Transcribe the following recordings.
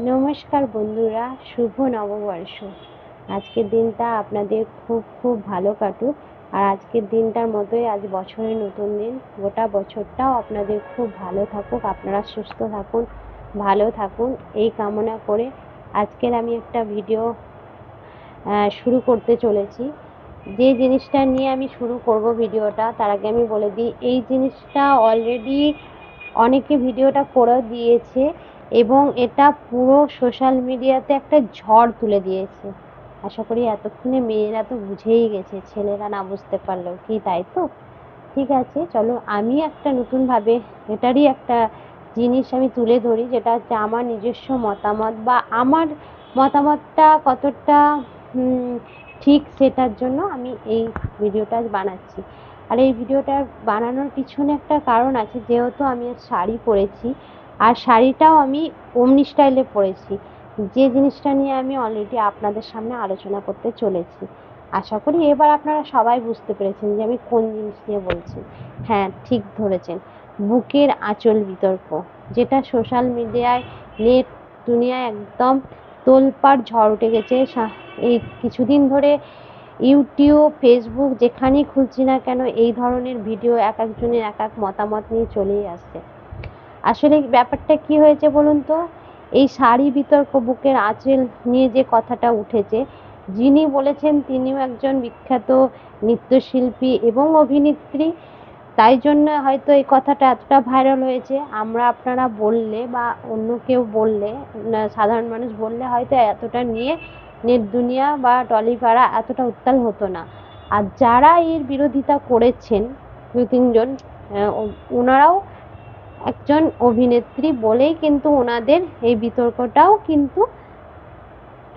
নমস্কার বন্ধুরা, শুভ নববর্ষ। আজকের দিনটা আপনাদের খুব খুব ভালো কাটুক। আর আজকের দিনটার মতোই আজ বছরের নতুন দিন, গোটা বছরটাও আপনাদের খুব ভালো থাকুক, আপনারা সুস্থ থাকুন, ভালো থাকুন এই কামনা করে আজকের আমি একটা ভিডিও শুরু করতে চলেছি। যে জিনিসটা নিয়ে আমি শুরু করব ভিডিওটা, তার আগে আমি বলে দিই এই জিনিসটা অলরেডি অনেকে ভিডিওটা করে দিয়েছে এবং এটা পুরো সোশ্যাল মিডিয়াতে একটা ঝড় তুলে দিয়েছে। আশা করি এতক্ষণে মেয়েরা তো বুঝেই গেছে, ছেলেরা না বুঝতে পারলেও কি, তাই তো? ঠিক আছে, চলো আমি একটা নতুনভাবে এটারই একটা জিনিস আমি তুলে ধরি, যেটা হচ্ছে আমার নিজস্ব মতামত বা আমার মতামতটা কতটা ঠিক সেটার জন্য আমি এই ভিডিওটা বানাচ্ছি। আর এই ভিডিওটা বানানোর পিছনে একটা কারণ আছে, যেহেতু আমি শাড়ি পরেছি আর শাড়িটাও আমি ওমনি স্টাইলে পরেছি, যে জিনিসটা নিয়ে আমি অলরেডি আপনাদের সামনে আলোচনা করতে চলেছি। আশা করি এবার আপনারা সবাই বুঝতে পেরেছেন যে আমি কোন জিনিস নিয়ে বলছি। হ্যাঁ, ঠিক ধরেছেন, বুকের আঁচল বিতর্ক, যেটা সোশ্যাল মিডিয়ায় নেট দুনিয়ায় একদম তোলপাড় ঝড় উঠে গেছে। এই কিছুদিন ধরে ইউটিউব, ফেসবুক যেখানেই খুলছি না কেন এই ধরনের ভিডিও এক একজনের এক এক মতামত নিয়ে চলেই আসছে। আসলে ব্যাপারটা কি হয়েছে বলুন তো, এই শাড়ি বিতর্ক, বুকের আঁচল নিয়ে যে কথাটা উঠেছে, যিনি বলেছেন তিনিও একজন বিখ্যাত নৃত্যশিল্পী এবং অভিনেত্রী, তাই জন্য হয়তো এই কথাটা এতটা ভাইরাল হয়েছে। আমরা আপনারা বললে বা অন্য কেউ বললে, সাধারণ মানুষ বললে হয়তো এতটা নিয়ে নেট দুনিয়া বা টলিপাড়া এতটা উত্তাল হতো না। আর যারা এর বিরোধিতা করেছেন দু তিনজন, ওনারাও একজন অভিনেত্রী বলেই কিন্তু ওনাদের এই বিতর্কটাও কিন্তু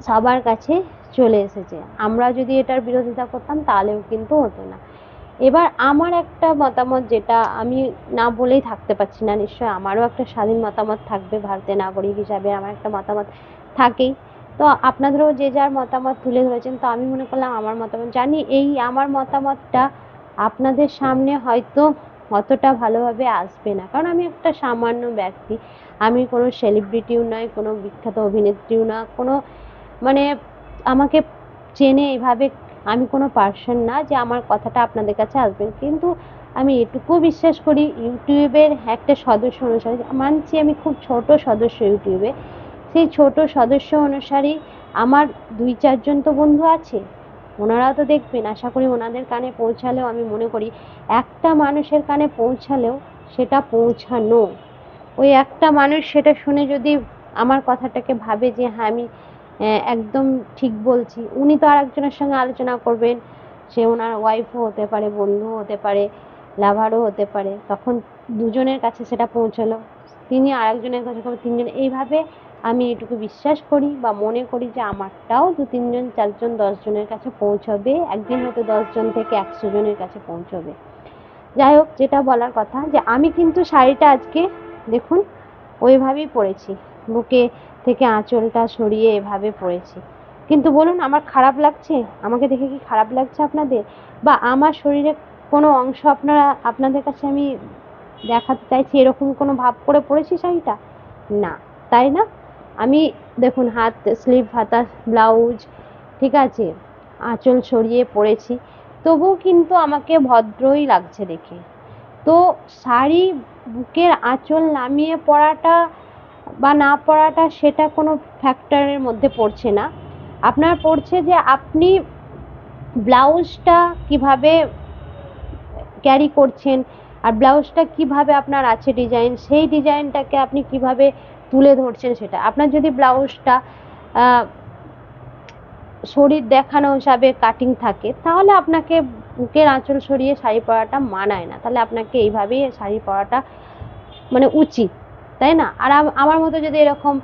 সবার কাছে চলে এসেছে। আমরা যদি এটার বিরোধিতা করতাম তাহলেও কিন্তু হতো না। এবার আমার একটা মতামত, যেটা আমি না বলেই থাকতে পারছি না, নিশ্চয় আমারও একটা স্বাধীন মতামত থাকবে, ভারতের নাগরিক হিসাবে আমার একটা মতামত থাকেই। তো আপনাদেরও যে যার মতামত তুলে ধরেছেন, তো আমি মনে করলাম আমার মতামত, জানি এই আমার মতামতটা আপনাদের সামনে হয়তো অতটা ভালোভাবে আসবে না, কারণ আমি একটা সামান্য ব্যক্তি, আমি কোনো সেলিব্রিটিও নয়, কোনো বিখ্যাত অভিনেত্রীও না, কোনো মানে আমাকে চেনে এভাবে আমি কোনো পার্সন না যে আমার কথাটা আপনাদের কাছে আসবে। কিন্তু আমি এটুকু বিশ্বাস করি, ইউটিউবের একটা সদস্য অনুসারে, মানছি আমি খুব ছোট সদস্য ইউটিউবে, সেই ছোট সদস্য অনুসারী আমার 2-4 জন তো বন্ধু আছে, ওনারাও তো দেখবেন। আশা করি ওনাদের কানে পৌঁছালেও, আমি মনে করি একটা মানুষের কানে পৌঁছালেও সেটা পৌঁছানো, ওই একটা মানুষ সেটা শুনে যদি আমার কথাটাকে ভাবে যে হ্যাঁ আমি একদম ঠিক বলছি, উনি তো আর একজনের সঙ্গে আলোচনা করবেন, সে ওনার ওয়াইফও হতে পারে, বন্ধুও হতে পারে, লাভারও হতে পারে, তখন দুজনের কাছে সেটা পৌঁছালো, তিনি আর একজনের কাছে, তিনজন, এইভাবে আমি এটুকু বিশ্বাস করি বা মনে করি যে আমারটাও 2-3 জন, 4 জন, 10 জনের কাছে পৌঁছবে, একদিন হয়তো 10 জন থেকে 100 জনের কাছে পৌঁছবে। যাই হোক, যেটা বলার কথা, যে আমি কিন্তু শাড়িটা আজকে দেখুন ওইভাবেই পরেছি, বুকে থেকে আঁচলটা সরিয়ে এভাবে পরেছি। কিন্তু বলুন আমার খারাপ লাগছে? আমাকে দেখে কি খারাপ লাগছে আপনাদের? বা আমার শরীরে কোনো অংশ আপনাদের কাছে আমি দেখাতে চাইছি এরকম কোনো ভাব করে পরেছি শাড়িটা? না, তাই না? আমি দেখুন হাত স্লিভ, হাতা, ব্লাউজ, ঠিক আছে, আঁচল সরিয়ে পরেছি, তবুও কিন্তু আমাকে ভদ্রই লাগছে দেখে। তো শাড়ি বুকের আঁচল নামিয়ে পরাটা বা না পরাটা সেটা কোনো ফ্যাক্টরের মধ্যে পড়ছে না। আপনার পড়ছে যে আপনি ব্লাউজটা কিভাবে ক্যারি করছেন, আর ব্লাউজটা কিভাবে আপনার আছে ডিজাইন, সেই ডিজাইনটাকে আপনি কিভাবে তুলে ধরছেন সেটা। আপনার যদি ব্লাউজটা শরীর দেখানো হিসাবে কাটিং থাকে, তাহলে আপনাকে বুকের আঁচল সরিয়ে শাড়ি পরাটা মানায় না, তাহলে আপনাকে এইভাবেই শাড়ি পরাটা মানে উচিত, তাই না? আর আমার মতো যদি এরকম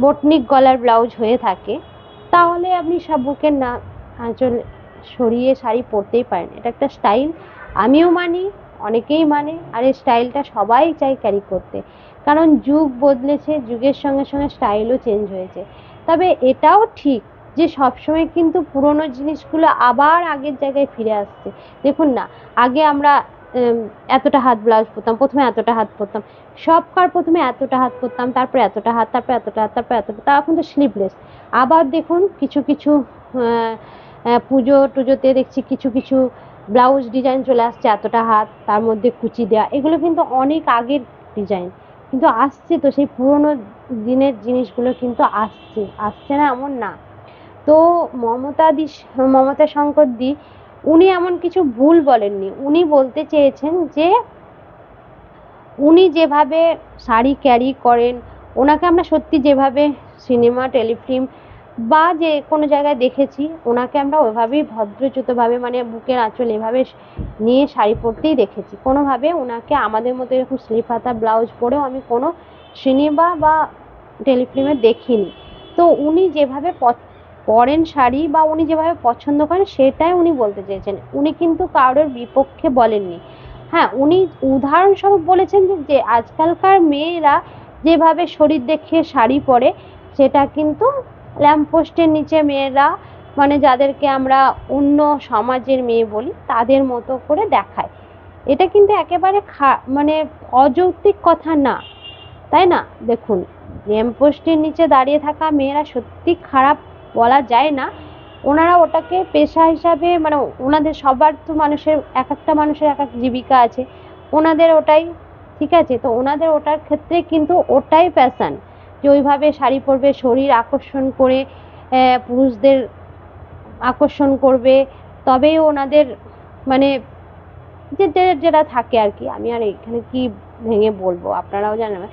বটনিক গলার ব্লাউজ হয়ে থাকে, তাহলে আপনি সব বুকের না আঁচল সরিয়ে শাড়ি পরতেই পারেন, এটা একটা স্টাইল, আমিও মানি, অনেকেই মানে, আর এই স্টাইলটা সবাই চাই ক্যারি করতে, কারণ যুগ বদলেছে, যুগের সঙ্গে সঙ্গে স্টাইলও চেঞ্জ হয়েছে। তবে এটাও ঠিক যে সবসময় কিন্তু পুরনো জিনিসগুলো আবার আগের জায়গায় ফিরে আসছে। দেখুন না, আগে আমরা এতটা হাত ব্লাউজ পরতাম, প্রথমে এতটা হাত পরতাম, সবকার প্রথমে এতটা হাত পরতাম, তারপরে এতটা হাত, তারপরে এতটা হাত, তারপরে এতটা, তা এখন তো স্লিভলেস। আবার দেখুন কিছু কিছু পুজো টুজোতে দেখছি কিছু কিছু ব্লাউজ ডিজাইন চলে আসছে এতটা হাত, তার মধ্যে কুচি দেওয়া, এগুলো কিন্তু অনেক আগের ডিজাইন, কিন্তু আসছে তো সেই পুরোনো দিনের জিনিসগুলো কিন্তু আসছে, আসছে না এমন না। তো মমতা শঙ্করদি উনি এমন কিছু ভুল বলেননি, উনি বলতে চেয়েছেন যে উনি যেভাবে শাড়ি ক্যারি করেন, ওনাকে আমরা সত্যি যেভাবে সিনেমা টেলিফিল্ম বা যে কোনো জায়গায় দেখেছি, ওনাকে আমরা ওইভাবেই ভদ্রচ্যুতভাবে মানে বুকের আঁচল এভাবে নিয়ে শাড়ি পরতেই দেখেছি, কোনোভাবে ওনাকে আমাদের মতো এরকম স্লিপ হাতা ব্লাউজ পরেও আমি কোনো সিনেমা বা টেলিফিল্মে দেখিনি। তো উনি যেভাবে পরেন শাড়ি বা উনি যেভাবে পছন্দ করেন সেটাই উনি বলতে চেয়েছেন, উনি কিন্তু কারোর বিপক্ষে বলেননি। হ্যাঁ, উনি উদাহরণস্বরূপ বলেছেন যে আজকালকার মেয়েরা যেভাবে শরীর দেখিয়ে শাড়ি পরে, সেটা কিন্তু ল্যাম্পপোস্টের নিচে মেয়েরা মানে যাদেরকে আমরা অন্য সমাজের মেয়ে বলি তাদের মতো করে দেখায়। এটা কিন্তু একেবারে মানে অযৌক্তিক কথা না, তাই না? দেখুন, ল্যাম্পপোস্টের নিচে দাঁড়িয়ে থাকা মেয়েরা সত্যি খারাপ বলা যায় না, ওনারা ওটাকে পেশা হিসাবে মানে ওনাদের সবার তো মানুষের এক একটা মানুষের এক এক জীবিকা আছে, ওনাদের ওটাই ঠিক আছে, তো ওনাদের ওটার ক্ষেত্রে কিন্তু ওটাই প্যাশান যে ওইভাবে শাড়ি পরবে, শরীর আকর্ষণ করে পুরুষদের আকর্ষণ করবে, তবেই ওনাদের মানে যে যেটা থাকে আর কি, আমি আর এখানে কি ভেঙে বলবো, আপনারাও জানেন।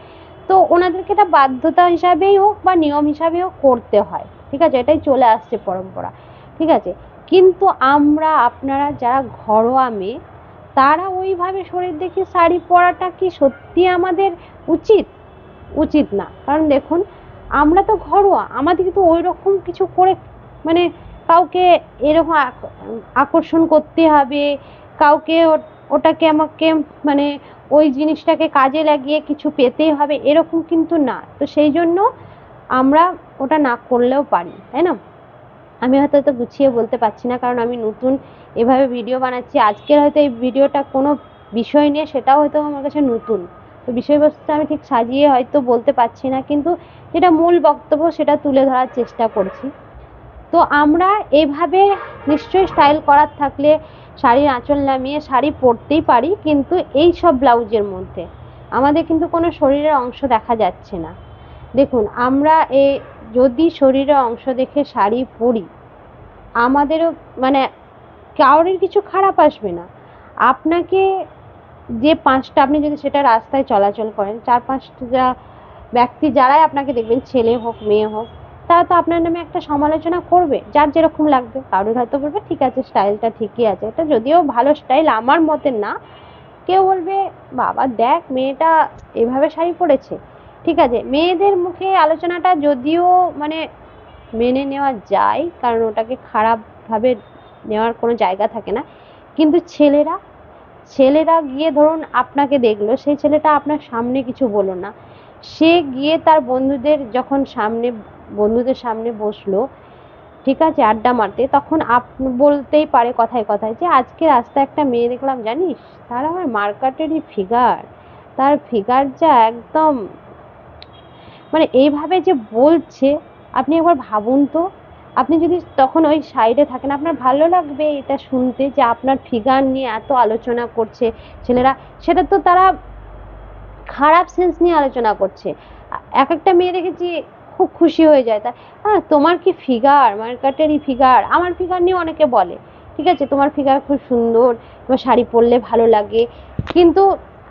তো ওনাদেরকে এটা বাধ্যতা হিসাবেই হোক বা নিয়ম হিসাবেই হোক করতে হয়, ঠিক আছে, এটাই চলে আসছে পরম্পরা, ঠিক আছে। কিন্তু আমরা আপনারা যারা ঘরোয়া মেয়ে, তারা ওইভাবে শরীর দেখে শাড়ি পরাটা কি সত্যি আমাদের উচিত? উচিত না। কারণ দেখুন, আমরা তো ঘরোয়া, আমাদের কিন্তু ওই রকম কিছু করে মানে কাউকে এরকম আকর্ষণ করতে হবে, কাউকে ওটাকে আমাকে মানে ওই জিনিসটাকে কাজে লাগিয়ে কিছু পেতেই হবে এরকম কিন্তু না। তো সেই জন্য আমরা ওটা না করলেও পারি, তাই না? আমি হয়তো তো গুছিয়ে বলতে পারছি না, কারণ আমি নতুন এভাবে ভিডিও বানাচ্ছি, আজকের হয়তো এই ভিডিওটা কোনো বিষয় নিয়ে সেটাও হয়তো আমার কাছে নতুন, তো বিষয়বস্তুটা আমি ঠিক সাজিয়ে হয়তো বলতে পারছি না, কিন্তু যেটা মূল বক্তব্য সেটা তুলে ধরার চেষ্টা করছি। তো আমরা এভাবে নিশ্চয়ই স্টাইল করার থাকলে শাড়ির আঁচল নামিয়ে শাড়ি পরতেই পারি, কিন্তু এই সব ব্লাউজের মধ্যে আমাদের কিন্তু কোনো শরীরের অংশ দেখা যাচ্ছে না। দেখুন, আমরা যদি শরীরের অংশ দেখে শাড়ি পরি, আমাদেরও মানে কারোর কিছু খারাপ আসবে না। আপনাকে যে পাঁচটা, আপনি যদি সেটা রাস্তায় চলাচল করেন, চার পাঁচটা ব্যক্তি যারাই আপনাকে দেখবেন, ছেলে হোক মেয়ে হোক, তারা তো আপনার নামে একটা সমালোচনা করবে, যার যেরকম লাগবে। কারোর হয়তো বলবে ঠিক আছে, স্টাইলটা ঠিকই আছে, এটা যদিও ভালো স্টাইল আমার মতে না, কেউ বলবে বাবা দেখ মেয়েটা এভাবে শাড়ি পরেছে, ঠিক আছে। মেয়েদের মুখে আলোচনাটা যদিও মানে মেনে নেওয়া যায়, কারণ ওটাকে খারাপভাবে নেওয়ার কোনো জায়গা থাকে না, কিন্তু ছেলেরা ছেলেরা গিয়ে ধরুন আপনাকে দেখলো, সেই ছেলেটা আপনার সামনে কিছু বললো না, সে গিয়ে তার বন্ধুদের সামনে বসলো, ঠিক আছে, আড্ডা মারতে, তখন বলতেই পারে কথায় কথায় যে আজকে রাস্তায় একটা মেয়ে দেখলাম জানিস, তার আমার মার্কেটেরই ফিগার, তার ফিগার যা একদম মানে এইভাবে যে বলছে, আপনি একবার ভাবুন তো, আপনি যদি তখন ওই সাইডে থাকেন, আপনার ভালো লাগবে এটা শুনতে যে আপনার ফিগার নিয়ে এত আলোচনা করছে ছেলেরা? সেটা তো তারা খারাপ সেন্স নিয়ে আলোচনা করছে। এক একটা মেয়ে দেখেছি খুব খুশি হয়ে যায়, তা হ্যাঁ তোমার কি ফিগার, মার্কেটেরই ফিগার, আমার ফিগার নিয়ে অনেকে বলে, ঠিক আছে, তোমার ফিগার খুব সুন্দর, তোমার শাড়ি পরলে ভালো লাগে, কিন্তু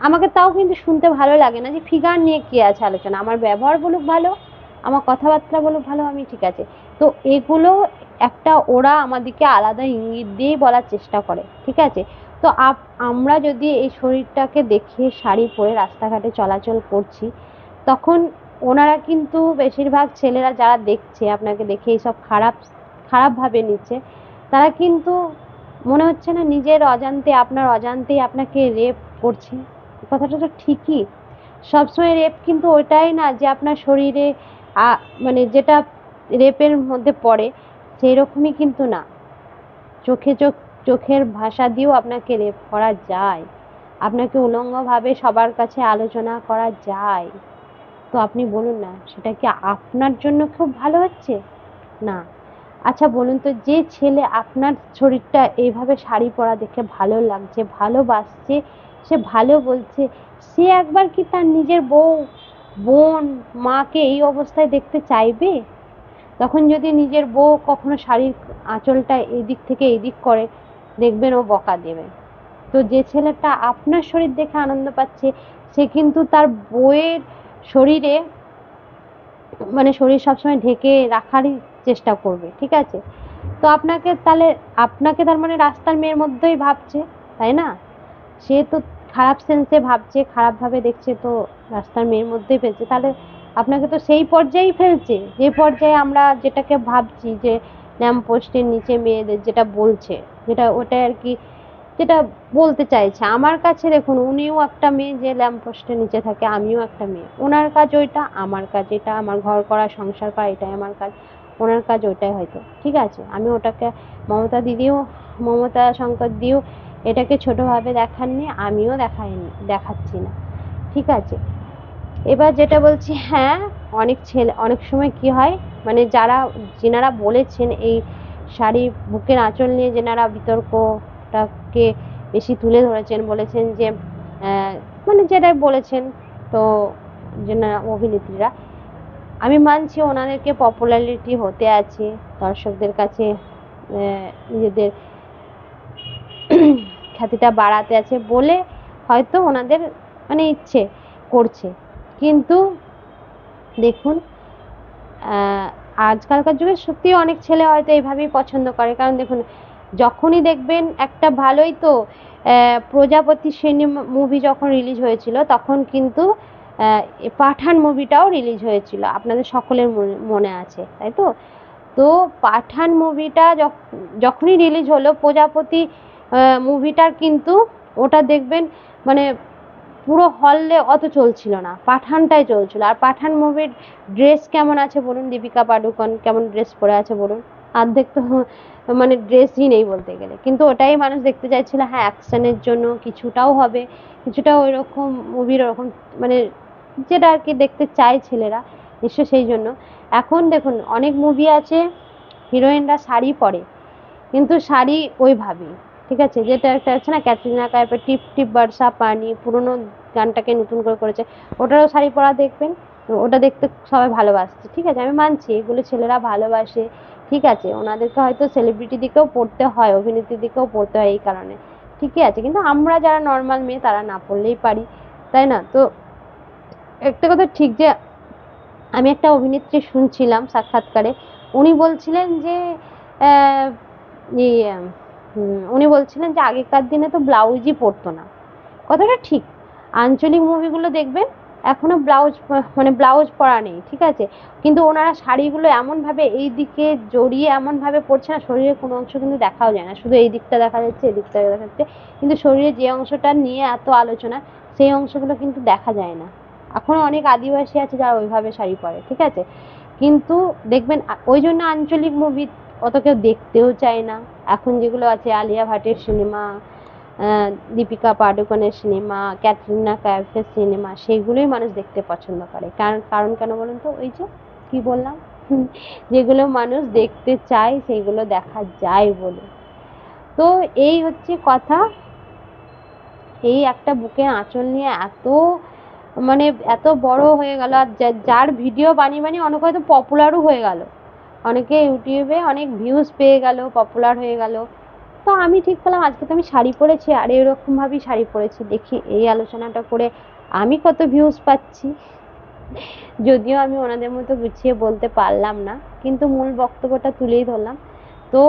আমাকে তাও কিন্তু শুনতে ভালো লাগে না যে ফিগার নিয়ে কি আছে আলোচনা, আমার ব্যবহার বলুক ভালো, আমার কথাবার্তা বলুক ভালো, আমি ঠিক আছে। তো এগুলো একটা ওরা আমাদেরকে আলাদা ইঙ্গিত দিয়েই বলার চেষ্টা করে, ঠিক আছে। তো আমরা যদি এই শরীরটাকে দেখে শাড়ি পরে রাস্তাঘাটে চলাচল করছি, তখন ওনারা কিন্তু বেশিরভাগ ছেলেরা যারা দেখছে আপনাকে দেখে এইসব খারাপভাবে নিচ্ছে, তারা কিন্তু মনে হচ্ছে না নিজের অজান্তে আপনার অজান্তেই আপনাকে রেপ করছে? কথাটা তো ঠিকই। সবসময় রেপ কিন্তু ওইটাই না যে আপনার শরীরে মানে যেটা রেপের মধ্যে পড়ে সেই রকমই কিন্তু না, চোখের ভাষা দিয়েও আপনাকে রেপ করা যায়। আপনাকে উলঙ্গভাবে সবার কাছে আলোচনা করা যায়, তো আপনি বলুন না সেটা কি আপনার জন্য খুব ভালো হচ্ছে? না। আচ্ছা বলুন তো, যে ছেলে আপনার শরীরটা এইভাবে শাড়ি পরা দেখে ভালো লাগছে, ভালোবাসছে, সে ভালো বলছে, সে একবার কি তার নিজের বউ, বোন, মাকে এই অবস্থায় দেখতে চাইবে? তখন যদি নিজের বউ কখনো শাড়ির আঁচলটা এদিক থেকে এদিক করে, দেখবেন ও বকা দেবে। তো যে ছেলেটা আপনার শরীর দেখে আনন্দ পাচ্ছে, সে কিন্তু তার বউয়ের শরীরে মানে শরীর সবসময় ঢেকে রাখারই চেষ্টা করবে, ঠিক আছে? তো আপনাকে তার মানে রাস্তার মেয়ের মধ্যেই ভাবছে, তাই না? সে তো খারাপ সেন্সে ভাবছে, খারাপভাবে দেখছে, তো রাস্তার মেয়ের মধ্যেই ফেলছে। তাহলে আপনাকে তো সেই পর্যায়েই ফেলছে যে পর্যায়ে আমরা যেটাকে ভাবছি যে ল্যাম্প পোস্টের নিচে মেয়েদের যেটা বলছে, যেটা ওটাই আর কি, যেটা বলতে চাইছে। আমার কাছে দেখুন, উনিও একটা মেয়ে যে ল্যাম্প পোস্টের নিচে থাকে, আমিও একটা মেয়ে। ওনার কাজ ওইটা, আমার কাজ এটা, আমার ঘর করা, সংসার করা, এটাই আমার কাজ। ওনার কাজ ওইটাই হয়তো, ঠিক আছে? আমি ওটাকে, মমতা শঙ্কর দিও এটাকে ছোটভাবে দেখাননি, আমিও দেখাচ্ছি না, ঠিক আছে? এবার যেটা বলছি, হ্যাঁ, অনেক সময় কি হয়, মানে যেনারা বলেছেন এই শাড়ি বুকের আঁচল নিয়ে, যেনারা বিতর্কটাকে বেশি তুলে ধরেছেন, বলেছেন যে মানে যেটাই বলেছেন, তো যেনারা অভিনেত্রীরা, আমি মানছি ওনাদেরকে পপুলারিটি হতে আছে, দর্শকদের কাছে নিজেদের খ্যাতিটা বাড়াতে আছে বলে হয়তো ওনাদের মানে ইচ্ছে করছে। কিন্তু দেখুন, আজকালকার যুগে সত্যি অনেক ছেলে হয়তো এইভাবেই পছন্দ করে। কারণ দেখুন, যখনই দেখবেন একটা ভালোই তো প্রজাপতি সিনেমা মুভি যখন রিলিজ হয়েছিল, তখন কিন্তু পাঠান মুভিটাও রিলিজ হয়েছিল, আপনাদের সকলের মনে আছে, তাই তো? তো পাঠান মুভিটা যখনই রিলিজ হলো, প্রজাপতি মুভিটার কিন্তু ওটা দেখবেন মানে পুরো হলে অত চলছিল না, পাঠানটাই চলছিল। আর পাঠান মুভির ড্রেস কেমন আছে বলুন? দীপিকা পাডুকোন কেমন ড্রেস পরে আছে বলুন? অর্ধেক তো মানে ড্রেসই নেই বলতে গেলে। কিন্তু ওটাই মানুষ দেখতে চাইছিল। হ্যাঁ, অ্যাকশনের জন্য কিছুটাও হবে, কিছুটা ওই রকম মুভির ওরকম মানে যেটা আর কি দেখতে চায় ছেলেরা, নিশ্চয় সেই জন্য। এখন দেখুন, অনেক মুভি আছে হিরোইনরা শাড়ি পরে, কিন্তু শাড়ি ওইভাবেই, ঠিক আছে? যেটা একটা আছে না, ক্যাটরিনা কাইফের টিপ টিপ বর্ষা পানি, পুরোনো গানটাকে নতুন করে করেছে, ওটারও শাড়ি পরা দেখবেন, ওটা দেখতে সবাই ভালোবাসছে, ঠিক আছে? আমি মানছি এগুলো ছেলেরা ভালোবাসে, ঠিক আছে? ওনাদেরকে হয়তো সেলিব্রিটি দিকেও পড়তে হয়, অভিনেত্রী দিকেও পড়তে হয় এই কারণে, ঠিকই আছে। কিন্তু আমরা যারা নর্মাল মেয়ে, তারা না পড়লেই পারি, তাই না? তো একটা কথা ঠিক, যে আমি একটা অভিনেত্রী শুনছিলাম সাক্ষাৎকারে, উনি বলছিলেন যে উনি বলছিলেন যে আগেকার দিনে তো ব্লাউজই পরতো না। কথাটা ঠিক। আঞ্চলিক মুভিগুলো দেখবেন এখনো ব্লাউজ পরা নেই, ঠিক আছে? কিন্তু ওনারা শাড়িগুলো এমনভাবে এই দিকে জড়িয়ে এমনভাবে পরছে না, শরীরের কোনো অংশ কিন্তু দেখাও যায় না, শুধু এই দিকটা দেখা যাচ্ছে, এই দিকটা দেখা যাচ্ছে, কিন্তু শরীরে যে অংশটা নিয়ে এত আলোচনা, সেই অংশগুলো কিন্তু দেখা যায় না। এখনো অনেক আদিবাসী আছে যারা ওইভাবে শাড়ি পরে, ঠিক আছে? কিন্তু দেখবেন ওই জন্য আঞ্চলিক মুভি অত কেউ দেখতেও চায় না। এখন যেগুলো আছে, আলিয়া ভাটের সিনেমা, দীপিকা পাডুকোনের সিনেমা, ক্যাটরিনা কাইফের সিনেমা, সেইগুলোই মানুষ দেখতে পছন্দ করে। কারণ কেন বলুন তো? ওই যে কি বললাম, যেগুলো মানুষ দেখতে চায় সেইগুলো দেখা যায় বলে। তো এই হচ্ছে কথা। এই একটা বুকের আঁচল নিয়ে মানে এত বড় হয়ে গেল, আর যার ভিডিও বানিয়ে বানিয়ে অনেক হয়তো পপুলারও হয়ে গেল, অনেকে ইউটিউবে অনেক ভিউজ পেয়ে গেল, পপুলার হয়ে গেল। তো আমি ঠিক করলাম আজকে তো আমি শাড়ি পরেছি, আর এরকমভাবেই শাড়ি পরেছি, দেখি এই আলোচনাটা করে আমি কত ভিউজ পাচ্ছি। যদিও আমি ওনাদের মতো গুছিয়ে বলতে পারলাম না, কিন্তু মূল বক্তব্যটা তুলেই ধরলাম। তো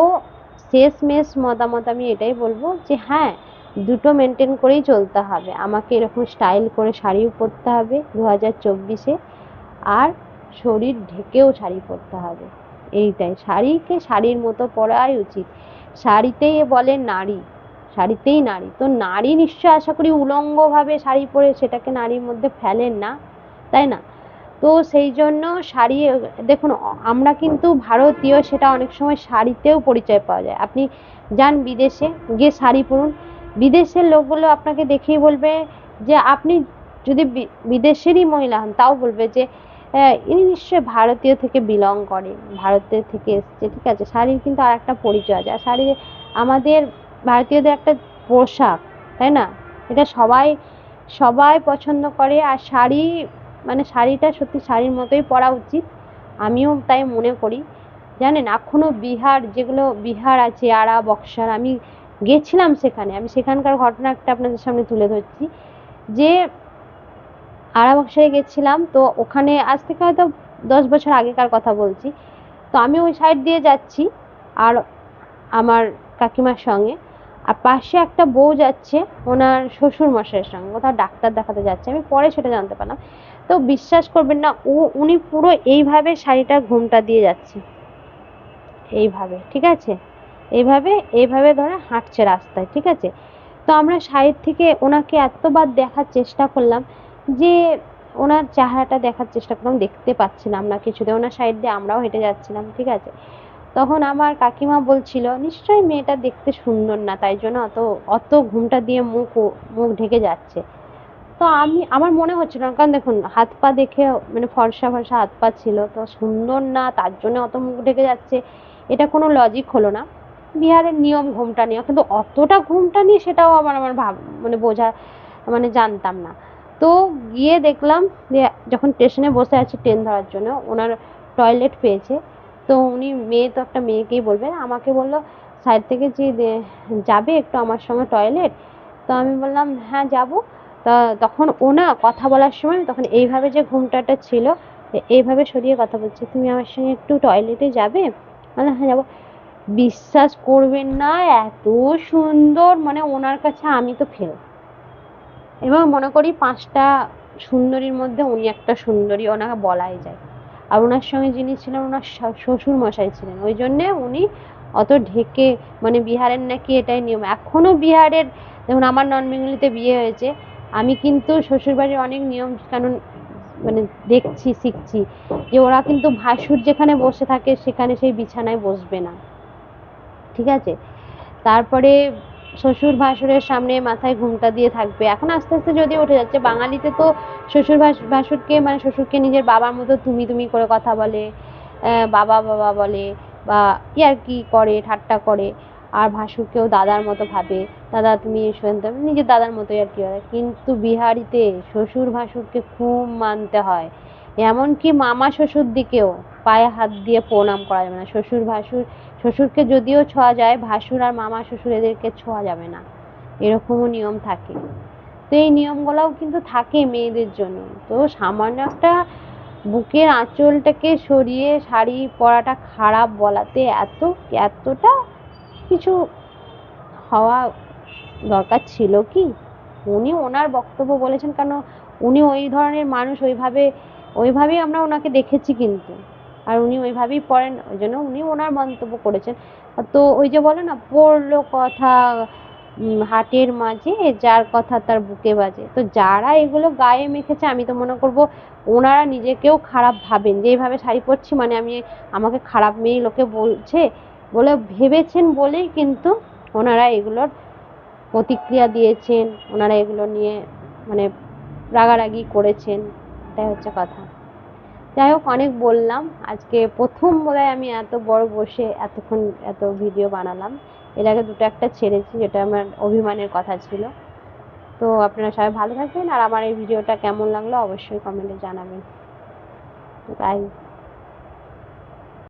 শেষমেশ মতামত আমি এটাই বলবো যে হ্যাঁ, দুটো মেনটেন করেই চলতে হবে। আমাকে এরকম স্টাইল করে শাড়িও পরতে হবে 2024-এ, আর শরীর ঢেকেও শাড়ি পরতে হবে। এইটাই, শাড়িকে শাড়ির মতো পরাই উচিত। শাড়িতেই বলে নারী, শাড়িতেই নারী। তো নারী নিশ্চয় আশা করি উলঙ্গভাবে শাড়ি পরে সেটাকে নারীর মধ্যে ফেলেন না, তাই না? তো সেই জন্য শাড়ি, দেখুন আমরা কিন্তু ভারতীয়, সেটা অনেক সময় শাড়িতেও পরিচয় পাওয়া যায়। আপনি যান বিদেশে, গিয়ে শাড়ি পরুন, বিদেশের লোকগুলো আপনাকে দেখেই বলবে যে আপনি যদি বিদেশেরই মহিলা হন তাও বলবে যে ইনি নিশ্চয়ই ভারতীয় থেকে বিলং করে, ভারতের থেকে এসছে। ঠিক আছে, শাড়ির কিন্তু আর একটা পরিচয় আছে। আর শাড়ি আমাদের ভারতীয়দের একটা পোশাক, তাই না? এটা সবাই সবাই পছন্দ করে। আর শাড়ি মানে শাড়িটা সত্যি শাড়ির মতোই পরা উচিত, আমিও তাই মনে করি। জানেন এখনো বিহার, যেগুলো বিহার আছে আরা বক্সার, আমি গেছিলাম সেখানে, আমি সেখানকার ঘটনা একটা আপনাদের সামনে তুলে ধরছি। যে আরা বক্সারে গেছিলাম, তো ওখানে আজ থেকে হয়তো 10 বছর আগেকার কথা বলছি। তো আমি ওই সাইড দিয়ে যাচ্ছি আর আমার কাকিমার সঙ্গে, আর পাশে একটা বউ যাচ্ছে ওনার শ্বশুর মশাইয়ের সঙ্গে, কোথাও ডাক্তার দেখাতে যাচ্ছে, আমি পরে সেটা জানতে পারলাম। তো বিশ্বাস করবেন না, উনি পুরো এইভাবে শাড়িটা ঘোমটা দিয়ে যাচ্ছে, এইভাবে, ঠিক আছে, এইভাবে এইভাবে ধরে হাঁটছে রাস্তায়, ঠিক আছে। তো আমরা সাইড থেকে ওনাকে এতবার দেখার চেষ্টা করলাম, যে ওনার চেহারাটা দেখার চেষ্টা করলাম, দেখতে পাচ্ছিলাম না কিছুতে, ওনার সাইড দিয়ে আমরাও হেঁটে যাচ্ছিলাম, ঠিক আছে। তখন আমার কাকিমা বলছিল নিশ্চয়ই মেয়েটা দেখতে সুন্দর না, তাই জন্য অত অত ঘুমটা দিয়ে মুখ মুখ ঢেকে যাচ্ছে। তো আমার মনে হচ্ছিল না, কারণ দেখুন হাত পা দেখে মানে ফর্সা ফর্সা হাত পা ছিল, তো সুন্দর না তার জন্য অত মুখ ঢেকে যাচ্ছে, এটা কোনো লজিক হলো না। বিহারের নিয়ম ঘোমটা নেওয়া, কিন্তু অতটা ঘোমটা নিয়ে সেটাও আমার মানে বোঝা মানে জানতাম না। তো গিয়ে দেখলাম যে যখন স্টেশনে বসে আছি ট্রেন ধরার জন্য, ওনার টয়লেট পেয়েছে। তো উনি মেয়ে তো একটা মেয়েকেই বলবে, আমাকে বললো সাইড থেকে যে যাবে একটু আমার সঙ্গে টয়লেট। তো আমি বললাম হ্যাঁ যাবো। তা তখন ও না কথা বলার সময় তখন এইভাবে যে ঘোমটাটা ছিল এইভাবে সরিয়ে কথা বলছে, তুমি আমার সঙ্গে একটু টয়লেটে যাবে? মানে হ্যাঁ যাবো। বিশ্বাস করবেন না, এত সুন্দর, মানে ওনার কাছে আমি তো ফেল। এবং মনে করি 5টা সুন্দরীর মধ্যে উনি একটা সুন্দরী, ওনাকে বলাই যায়। আর ওনার সঙ্গে যিনি ছিলেন ওনার শ্বশুর মশাই ছিলেন, ওই জন্যে উনি অত ঢেকে, মানে বিহারের নাকি এটাই নিয়ম এখনো। বিহারের দেখুন আমার নন বেঙ্গলিতে বিয়ে হয়েছে, আমি কিন্তু শ্বশুরবাড়ির অনেক নিয়ম কানুন মানে দেখছি শিখছি, যে ওরা কিন্তু ভাসুর যেখানে বসে থাকে সেখানে সেই বিছানায় বসবে না, ঠিক আছে। তারপরে শ্বশুর ভাসুরের সামনে মাথায় ঘুমটা দিয়ে থাকবে, এখন আস্তে আস্তে যদি উঠে যাচ্ছে। বাঙালিতে তো শ্বশুর ভাসুরকে মানে শ্বশুরকে নিজের বাবার মতো তুমি তুমি করে কথা বলে, বাবা বাবা বলে, বা ইয়ার্কি করে, ঠাট্টা করে। আর ভাসুরকেও দাদার মতো ভাবে, দাদা তুমি শুনতে, নিজের দাদার মতোই আর কি হয়। কিন্তু বিহারিতে শ্বশুর ভাসুরকে খুব মানতে হয়, এমনকি মামা শ্বশুর দিকেও পায়ে হাত দিয়ে প্রণাম করা যাবে না। শ্বশুর ভাসুর, শ্বশুরকে যদিও ছোঁয়া যায়, ভাসুর আর মামা শ্বশুর এদেরকে ছোঁয়া যাবে না, এরকমও নিয়ম থাকে। তো এই নিয়মগুলোও কিন্তু থাকে মেয়েদের জন্য। তো সামান্য একটা বুকের আঁচলটাকে সরিয়ে শাড়ি পরাটা খারাপ বলাতে এতটা কিছু হওয়া দরকার ছিল কি? উনি ওনার বক্তব্য বলেছেন, কেন উনি ওই ধরনের মানুষ, ওইভাবেই আমরা ওনাকে দেখেছি কিন্তু, আর উনি ওইভাবেই পড়েন, ওই জন্য উনি ওনার মন্তব্য করেছেন। তো ওই যে বলে না, পড়লো কথা হাটের মাঝে, যার কথা তার বুকে বাজে। তো যারা এগুলো গায়ে মেখেছে, আমি তো মনে করব ওনারা নিজেকেও খারাপ ভাবেন, যে এইভাবে শাড়ি পরছি মানে আমাকে খারাপ মেয়ে লোকে বলছে বলে ভেবেছেন, বলেই কিন্তু ওনারা এগুলোর প্রতিক্রিয়া দিয়েছেন, ওনারা এগুলো নিয়ে মানে রাগারাগি করেছেন, এটাই হচ্ছে কথা। যাই হোক, অনেক বললাম। আজকে প্রথম বোধহয় আমি এত বড় বসে এতক্ষণ এত ভিডিও বানালাম। এর আগে দুটো একটা ছেড়েছি, যেটা আমার অভিমানের কথা ছিল। তো আপনারা সবাই ভালো থাকবেন, আর আমার এই ভিডিওটা কেমন লাগলো অবশ্যই কমেন্টে জানাবেন। বাই।